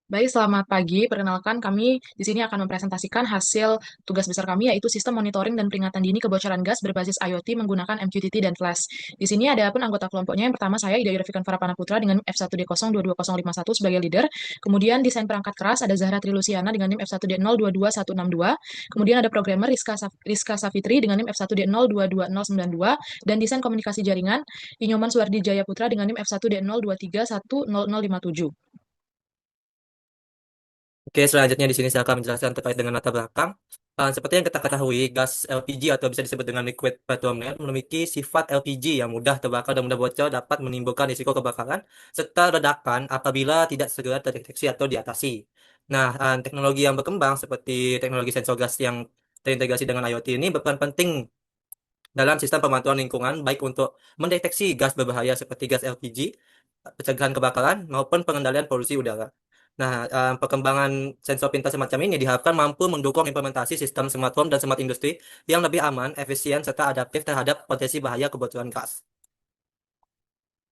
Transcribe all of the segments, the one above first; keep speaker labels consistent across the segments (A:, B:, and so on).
A: Baik, selamat pagi. Perkenalkan, kami di sini akan mempresentasikan hasil tugas besar kami, yaitu sistem monitoring dan peringatan dini kebocoran gas berbasis IoT menggunakan MQTT dan Flash. Di sini ada pun anggota kelompoknya. Yang pertama saya, Ida Irafikan Farapana Putra dengan F1D022051 sebagai leader. Kemudian desain perangkat keras ada Zahra Trilusiana dengan NIM F1D022162. Kemudian ada programmer Rizka Safitri dengan NIM F1D022092. Dan desain komunikasi jaringan Inyoman Suwardi Jaya Putra dengan NIM F1D02310057.
B: Oke, selanjutnya di sini saya akan menjelaskan terkait dengan latar belakang. Seperti yang kita ketahui, gas LPG atau bisa disebut dengan liquid petroleum memiliki sifat LPG yang mudah terbakar dan mudah bocor, dapat menimbulkan risiko kebakaran serta ledakan apabila tidak segera terdeteksi atau diatasi. Nah, teknologi yang berkembang seperti teknologi sensor gas yang terintegrasi dengan IoT ini berperan penting dalam sistem pemantauan lingkungan, baik untuk mendeteksi gas berbahaya seperti gas LPG, pencegahan kebakaran, maupun pengendalian polusi udara. Nah, perkembangan sensor pintar semacam ini diharapkan mampu mendukung implementasi sistem smart home dan smart industri yang lebih aman, efisien, serta adaptif terhadap potensi bahaya kebocoran gas.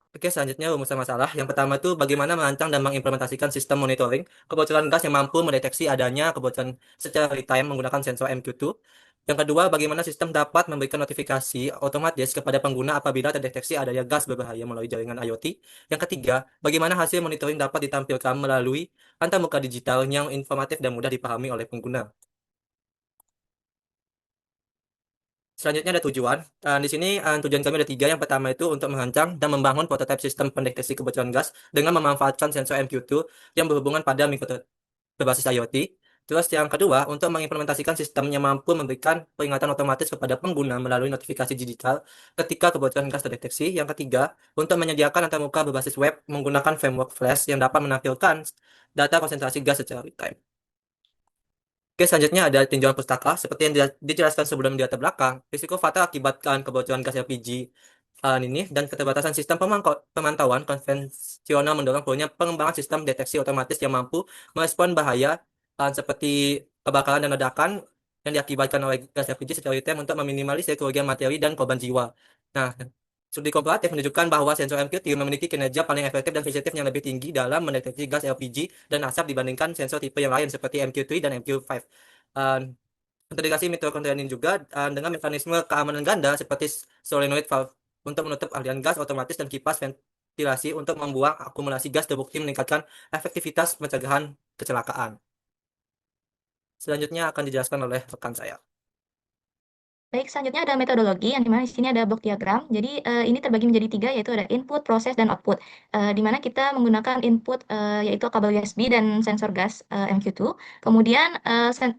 B: Oke, selanjutnya rumusan masalah. Yang pertama itu bagaimana merancang dan mengimplementasikan sistem monitoring kebocoran gas yang mampu mendeteksi adanya kebocoran secara real time menggunakan sensor MQ2. Yang kedua, bagaimana sistem dapat memberikan notifikasi otomatis kepada pengguna apabila terdeteksi adanya gas berbahaya melalui jaringan IoT. Yang ketiga, bagaimana hasil monitoring dapat ditampilkan melalui antarmuka digital yang informatif dan mudah dipahami oleh pengguna. Selanjutnya ada tujuan. Di sini tujuan kami ada tiga. Yang pertama itu untuk merancang dan membangun prototipe sistem pendeteksi kebocoran gas dengan memanfaatkan sensor MQ2 yang berhubungan pada mikro berbasis IoT. Terus yang kedua, untuk mengimplementasikan sistem yang mampu memberikan peringatan otomatis kepada pengguna melalui notifikasi digital ketika kebocoran gas terdeteksi. Yang ketiga, untuk menyediakan antarmuka berbasis web menggunakan framework Flash yang dapat menampilkan data konsentrasi gas secara real time. Oke, selanjutnya ada tinjauan pustaka. Seperti yang dijelaskan sebelum di latar belakang, risiko fatal akibatkan kebocoran gas LPG ini dan keterbatasan sistem pemantauan konvensional mendorong perlunya pengembangan sistem deteksi otomatis yang mampu merespon bahaya seperti kebakaran dan ledakan yang diakibatkan oleh gas LPG secara real untuk meminimalisir kerugian materi dan korban jiwa. Nah, studi komparatif menunjukkan bahwa sensor MQT memiliki kinerja paling efektif dan sensitif yang lebih tinggi dalam mendeteksi gas LPG dan asap dibandingkan sensor tipe yang lain seperti MQ3 dan MQ5. Uh, Integrasi mitochondria ini juga dengan mekanisme keamanan ganda seperti solenoid valve untuk menutup aliran gas otomatis dan kipas ventilasi untuk membuang akumulasi gas terbukti meningkatkan efektivitas pencegahan kecelakaan. Selanjutnya akan dijelaskan oleh rekan saya.
C: Baik, selanjutnya ada metodologi yang dimana di sini ada blok diagram. Jadi ini terbagi menjadi tiga, yaitu ada input, proses, dan output. Di mana kita menggunakan input yaitu kabel USB dan sensor gas MQ2. Kemudian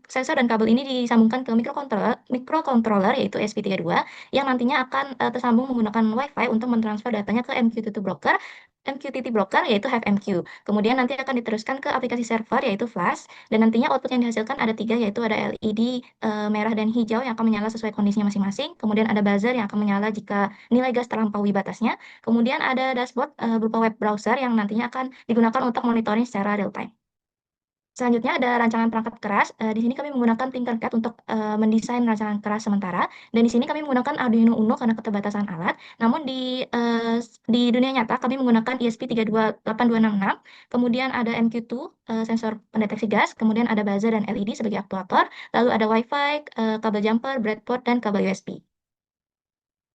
C: sensor dan kabel ini disambungkan ke microcontroller yaitu SP32 yang nantinya akan tersambung menggunakan WiFi untuk mentransfer datanya ke MQTT broker. MQTT broker yaitu HiveMQ. Kemudian nanti akan diteruskan ke aplikasi server yaitu Flash. Dan nantinya output yang dihasilkan ada tiga, yaitu ada LED merah dan hijau yang akan menyala sesuai kondisinya masing-masing. Kemudian ada buzzer yang akan menyala jika nilai gas terlampaui batasnya. Kemudian ada dashboard berupa web browser yang nantinya akan digunakan untuk monitoring secara real time. Selanjutnya ada rancangan perangkat keras. Di sini kami menggunakan Tinkercad untuk mendesain rancangan keras sementara. Dan di sini kami menggunakan Arduino Uno karena keterbatasan alat. Namun di dunia nyata kami menggunakan ESP328266. Kemudian ada MQ2, sensor pendeteksi gas. Kemudian ada buzzer dan LED sebagai aktuator. Lalu ada Wi-Fi, kabel jumper, breadboard, dan kabel USB.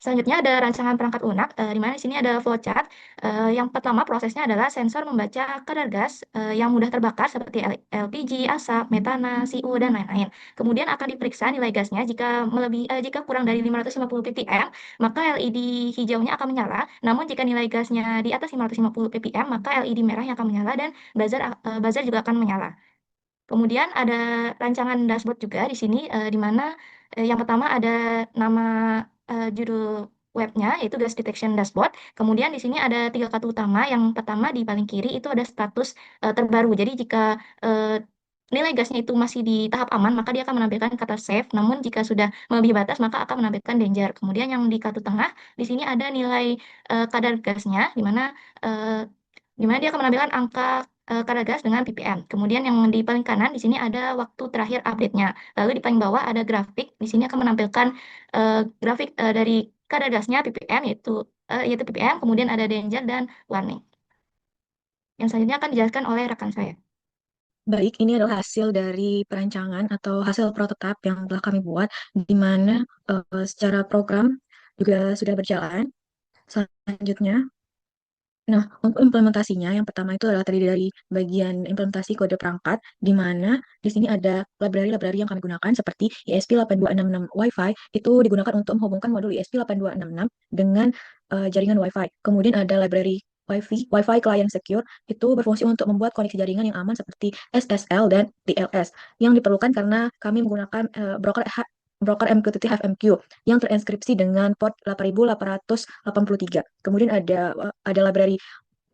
C: Selanjutnya ada rancangan perangkat lunak, di mana di sini ada flowchart. Yang pertama prosesnya adalah sensor membaca kadar gas yang mudah terbakar seperti LPG, asap, metana, CO, dan lain-lain. Kemudian akan diperiksa nilai gasnya jika kurang dari 550 ppm, maka LED hijaunya akan menyala. Namun jika nilai gasnya di atas 550 ppm, maka LED merahnya akan menyala dan buzzer juga akan menyala. Kemudian ada rancangan dashboard juga di sini, di mana yang pertama ada nama judul webnya yaitu gas detection dashboard. Kemudian di sini ada tiga kartu utama. Yang pertama di paling kiri itu ada status terbaru. Jadi jika eh, nilai gasnya itu masih di tahap aman, maka dia akan menampilkan kata safe. Namun jika sudah melebihi batas, maka akan menampilkan danger. Kemudian yang di kartu tengah, di sini ada nilai kadar gasnya, eh, di mana dia akan menampilkan angka kadar gas dengan ppm. Kemudian yang di paling kanan di sini ada waktu terakhir update-nya. Lalu di paling bawah ada grafik. Di sini akan menampilkan grafik dari kadar gasnya ppm yaitu ppm, kemudian ada danger dan warning. Yang selanjutnya akan dijelaskan oleh rekan saya.
D: Baik, ini adalah hasil dari perancangan atau hasil prototipe yang telah kami buat, di mana secara program juga sudah berjalan. Selanjutnya, nah, untuk implementasinya, yang pertama itu adalah terdiri dari bagian implementasi kode perangkat, di mana di sini ada library-library yang kami gunakan seperti ESP8266 Wi-Fi, itu digunakan untuk menghubungkan modul ESP8266 dengan jaringan Wi-Fi. Kemudian ada library Wi-Fi Client Secure, itu berfungsi untuk membuat koneksi jaringan yang aman seperti SSL dan TLS, yang diperlukan karena kami menggunakan broker MQTT HiveMQ yang terinskripsi dengan port 8883. Kemudian ada library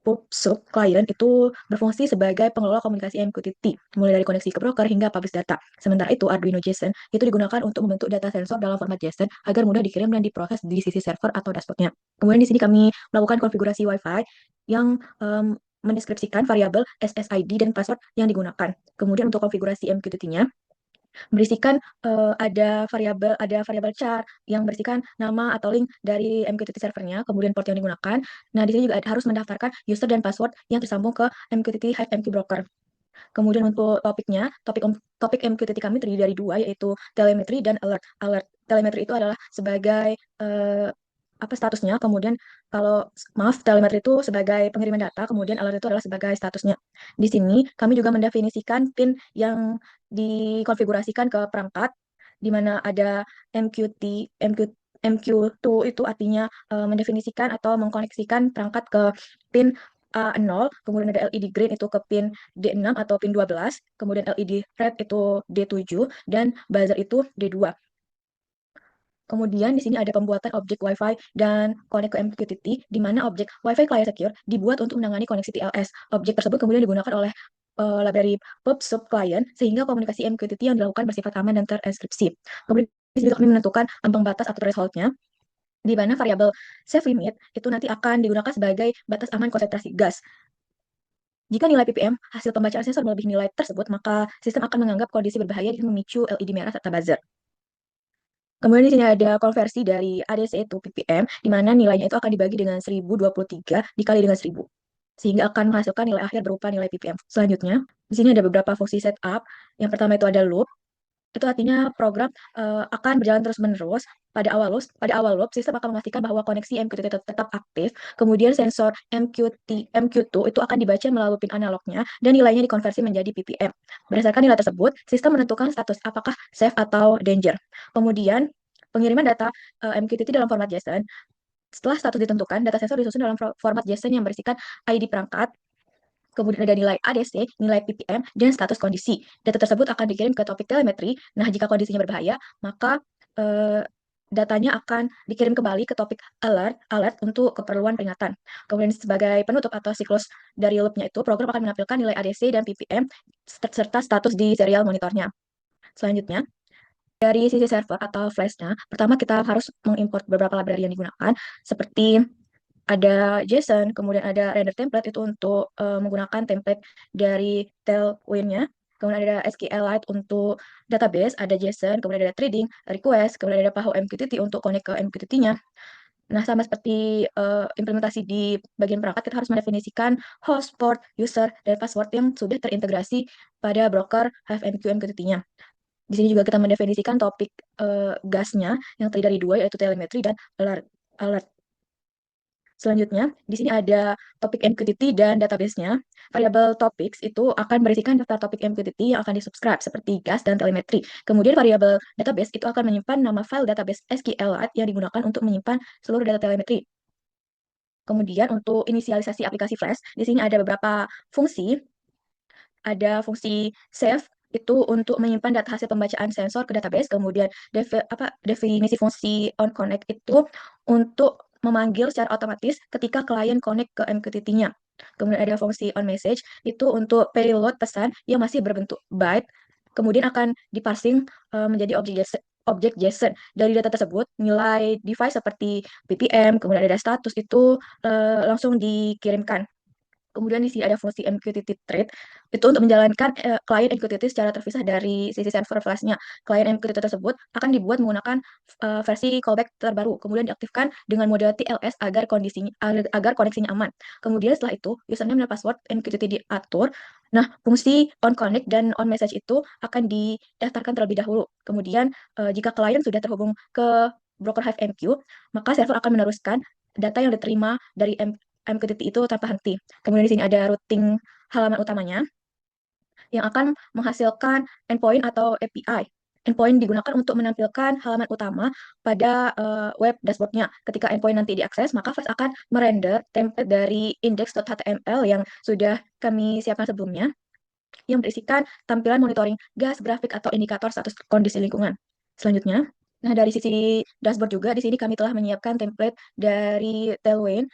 D: PubSub client itu berfungsi sebagai pengelola komunikasi MQTT, mulai dari koneksi ke broker hingga publish data. Sementara itu, Arduino JSON itu digunakan untuk membentuk data sensor dalam format JSON agar mudah dikirim dan diproses di sisi server atau dashboardnya. Kemudian di sini kami melakukan konfigurasi Wi-Fi yang mendeskripsikan variabel SSID dan password yang digunakan. Kemudian untuk konfigurasi MQTT-nya, berisikan ada variabel char yang berisikan nama atau link dari MQTT servernya, kemudian port yang digunakan. Nah, di sini juga harus mendaftarkan user dan password yang tersambung ke MQTT HiveMQ Broker. Kemudian untuk topik MQTT kami terdiri dari dua, yaitu telemetri dan alert. Telemetri itu adalah sebagai statusnya, kemudian telemetri itu sebagai pengiriman data, kemudian alert itu adalah sebagai statusnya. Di sini kami juga mendefinisikan pin yang dikonfigurasikan ke perangkat, di mana ada MQ2 itu artinya mendefinisikan atau mengkoneksikan perangkat ke pin A0, kemudian ada LED green itu ke pin D6 atau pin 12, kemudian LED red itu D7, dan buzzer itu D2. Kemudian di sini ada pembuatan objek Wi-Fi dan connect ke MQTT, di mana objek Wi-Fi Client Secure dibuat untuk menangani koneksi TLS. Objek tersebut kemudian digunakan oleh library PubSub Client, sehingga komunikasi MQTT yang dilakukan bersifat aman dan terinskripsi. Kemudian di sini kami menentukan ambang batas atau threshold-nya, di mana variabel save limit itu nanti akan digunakan sebagai batas aman konsentrasi gas. Jika nilai ppm hasil pembacaan sensor melebihi nilai tersebut, maka sistem akan menganggap kondisi berbahaya dan memicu LED merah serta buzzer. Kemudian di sini ada konversi dari ADC to ppm, di mana nilainya itu akan dibagi dengan 1023 dikali dengan 1000, sehingga akan menghasilkan nilai akhir berupa nilai ppm. Selanjutnya, di sini ada beberapa fungsi setup. Yang pertama itu ada loop. Itu artinya program akan berjalan terus-menerus. Pada awal loop, sistem akan memastikan bahwa koneksi MQTT tetap aktif. Kemudian sensor MQ2 itu akan dibaca melalui pin analognya dan nilainya dikonversi menjadi ppm. Berdasarkan nilai tersebut, sistem menentukan status apakah safe atau danger. Kemudian pengiriman data MQTT dalam format JSON. Setelah status ditentukan, data sensor disusun dalam format JSON yang berisikan ID perangkat, kemudian ada nilai ADC, nilai ppm, dan status kondisi. Data tersebut akan dikirim ke topik telemetri. Nah, jika kondisinya berbahaya, maka datanya akan dikirim kembali ke topik alert untuk keperluan peringatan. Kemudian sebagai penutup atau siklus dari loop-nya itu, program akan menampilkan nilai ADC dan ppm serta status di serial monitornya. Selanjutnya, dari sisi server atau flash-nya, pertama kita harus mengimport beberapa library yang digunakan, seperti ada JSON, kemudian ada render template itu untuk menggunakan template dari Tailwind-nya. Kemudian ada SQLite untuk database, ada JSON, kemudian ada threading, request, kemudian ada PAHO MQTT untuk connect ke MQTT-nya. Nah, sama seperti implementasi di bagian perangkat, kita harus mendefinisikan host, port, user, dan password yang sudah terintegrasi pada broker HiveMQ MQTT-nya. Di sini juga kita mendefinisikan topik gasnya yang terdiri dari dua, yaitu telemetri dan alert. Selanjutnya, di sini ada topik MQTT dan database-nya. Variabel topics itu akan berisikan daftar topik MQTT yang akan disubscribe, seperti gas dan telemetri. Kemudian variabel database itu akan menyimpan nama file database SQLite yang digunakan untuk menyimpan seluruh data telemetri. Kemudian untuk inisialisasi aplikasi Flash, di sini ada beberapa fungsi. Ada fungsi save, itu untuk menyimpan data hasil pembacaan sensor ke database. Kemudian definisi fungsi on connect itu untuk memanggil secara otomatis ketika klien connect ke MQTT-nya. Kemudian ada fungsi on message, itu untuk payload pesan yang masih berbentuk byte, kemudian akan diparsing menjadi objek JSON. Dari data tersebut, nilai device seperti ppm, kemudian ada status itu langsung dikirimkan. Kemudian di sini ada fungsi MQTT thread, itu untuk menjalankan klien MQTT secara terpisah dari sisi server flashnya. Klien MQTT tersebut akan dibuat menggunakan versi callback terbaru, kemudian diaktifkan dengan mode TLS agar koneksinya aman. Kemudian setelah itu, username dan password MQTT diatur. Nah, fungsi on connect dan on message itu akan didaftarkan terlebih dahulu. Kemudian, jika klien sudah terhubung ke broker HiveMQ, maka server akan meneruskan data yang diterima dari MQTT itu tanpa henti. Kemudian di sini ada routing halaman utamanya yang akan menghasilkan endpoint atau API. Endpoint digunakan untuk menampilkan halaman utama pada web dashboardnya. Ketika endpoint nanti diakses, maka Flash akan merender template dari index.html yang sudah kami siapkan sebelumnya, yang berisikan tampilan monitoring gas, grafik, atau indikator status kondisi lingkungan. Selanjutnya, nah dari sisi dashboard juga, di sini kami telah menyiapkan template dari Tailwind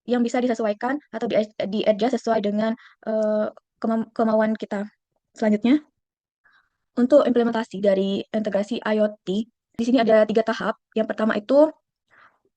D: yang bisa disesuaikan atau di-adjust sesuai dengan kemauan kita. Selanjutnya, untuk implementasi dari integrasi IoT, di sini ada 3 tahap. Yang pertama itu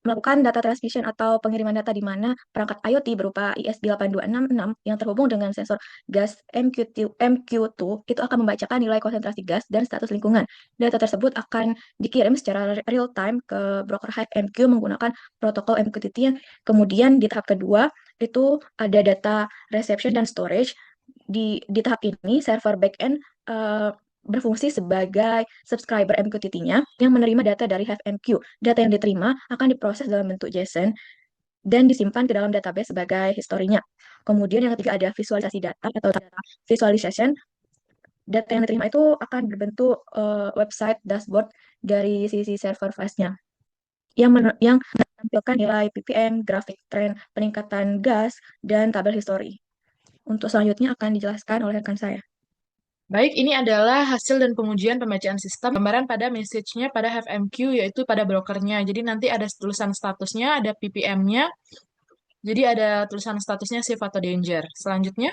D: melakukan data transmission atau pengiriman data di mana perangkat IoT berupa ESP8266 yang terhubung dengan sensor gas MQ2 itu akan membacakan nilai konsentrasi gas dan status lingkungan. Data tersebut akan dikirim secara real time ke broker HiveMQ menggunakan protokol MQTT. Kemudian di tahap kedua itu ada data reception dan storage. Di tahap ini server backend berfungsi sebagai subscriber MQTT-nya yang menerima data dari HiveMQ. Data yang diterima akan diproses dalam bentuk JSON dan disimpan ke dalam database sebagai historinya. Kemudian yang ketiga ada visualisasi data atau data visualization. Data yang diterima itu akan berbentuk website dashboard dari sisi server flash-nya yang menampilkan nilai PPM, grafik tren peningkatan gas, dan tabel histori. Untuk selanjutnya akan dijelaskan oleh rekan saya.
A: Baik, ini adalah hasil dan pengujian pembacaan sistem. Gambaran pada message-nya pada HiveMQ, yaitu pada brokernya. Jadi nanti ada tulisan statusnya, ada PPM-nya. Jadi ada tulisan statusnya safe atau danger. Selanjutnya,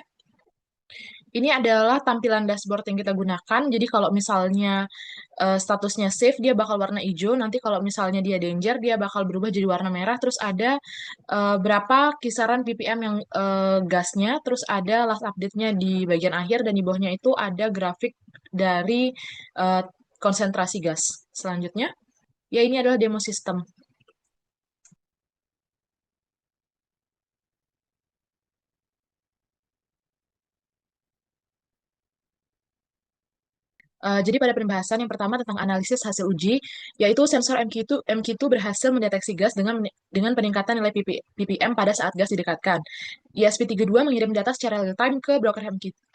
A: ini adalah tampilan dashboard yang kita gunakan. Jadi kalau misalnya statusnya safe, dia bakal warna hijau. Nanti kalau misalnya dia danger, dia bakal berubah jadi warna merah. Terus ada berapa kisaran ppm yang gasnya. Terus ada last update-nya di bagian akhir. Dan di bawahnya itu ada grafik dari konsentrasi gas. Selanjutnya, ya ini adalah demo sistem. Jadi pada pembahasan yang pertama tentang analisis hasil uji, yaitu sensor MQ2 berhasil mendeteksi gas dengan peningkatan nilai ppm pada saat gas didekatkan. ESP32 mengirim data secara real-time ke broker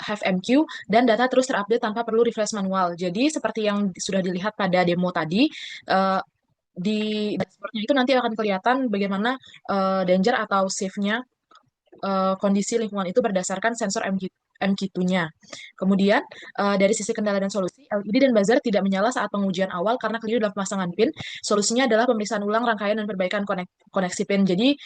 A: HiveMQ dan data terus terupdate tanpa perlu refresh manual. Jadi seperti yang sudah dilihat pada demo tadi, di dashboardnya itu nanti akan kelihatan bagaimana danger atau safe-nya kondisi lingkungan itu berdasarkan sensor MQ2-nya. Kemudian, dari sisi kendala dan solusi, LED dan buzzer tidak menyala saat pengujian awal karena keliru dalam pemasangan pin. Solusinya adalah pemeriksaan ulang rangkaian dan perbaikan koneksi pin. Jadi,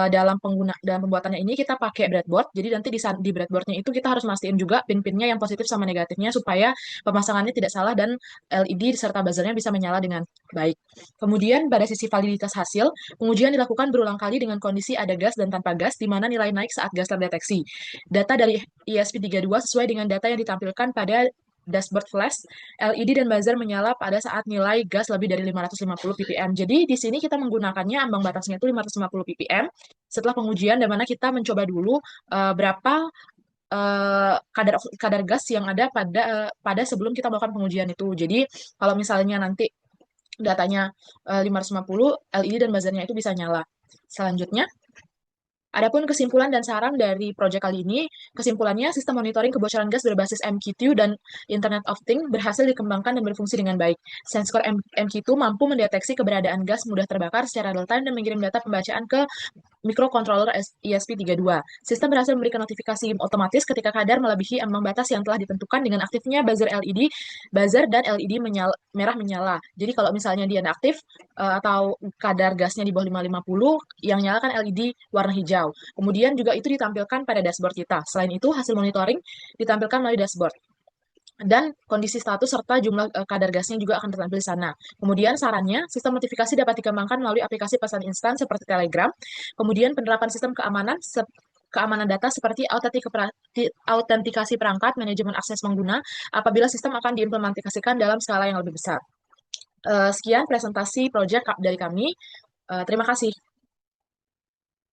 A: dalam pembuatannya ini kita pakai breadboard. Jadi, nanti di breadboardnya itu kita harus mastiin juga pin-pinnya yang positif sama negatifnya supaya pemasangannya tidak salah dan LED serta buzzernya bisa menyala dengan baik. Kemudian, pada sisi validitas hasil, pengujian dilakukan berulang kali dengan kondisi ada gas dan tanpa gas, di mana nilai naik saat gas terdeteksi. Data dari ESP32 sesuai dengan data yang ditampilkan pada dashboard flash, LED dan buzzer menyala pada saat nilai gas lebih dari 550 ppm. Jadi di sini kita menggunakannya ambang batasnya itu 550 ppm. Setelah pengujian, di mana kita mencoba dulu berapa kadar gas yang ada pada sebelum kita melakukan pengujian itu. Jadi kalau misalnya nanti datanya 550, LED dan buzzernya itu bisa nyala. Selanjutnya, adapun kesimpulan dan saran dari proyek kali ini, kesimpulannya sistem monitoring kebocoran gas berbasis MQ2 dan Internet of Things berhasil dikembangkan dan berfungsi dengan baik. Sensor MQ2 mampu mendeteksi keberadaan gas mudah terbakar secara real-time dan mengirim data pembacaan ke microcontroller ESP32. Sistem berhasil memberikan notifikasi otomatis ketika kadar melebihi ambang batas yang telah ditentukan dengan aktifnya buzzer dan LED merah menyala. Jadi kalau misalnya dia aktif atau kadar gasnya di bawah 550, yang nyala kan LED warna hijau. Kemudian juga itu ditampilkan pada dashboard kita. Selain itu, hasil monitoring ditampilkan melalui dashboard. Dan kondisi status serta jumlah kadar gasnya juga akan tertampil di sana. Kemudian sarannya, sistem notifikasi dapat dikembangkan melalui aplikasi pesan instan seperti Telegram. Kemudian penerapan sistem keamanan keamanan data seperti autentikasi perangkat, manajemen akses pengguna, apabila sistem akan diimplementasikan dalam skala yang lebih besar. Sekian presentasi proyek dari kami. Terima kasih.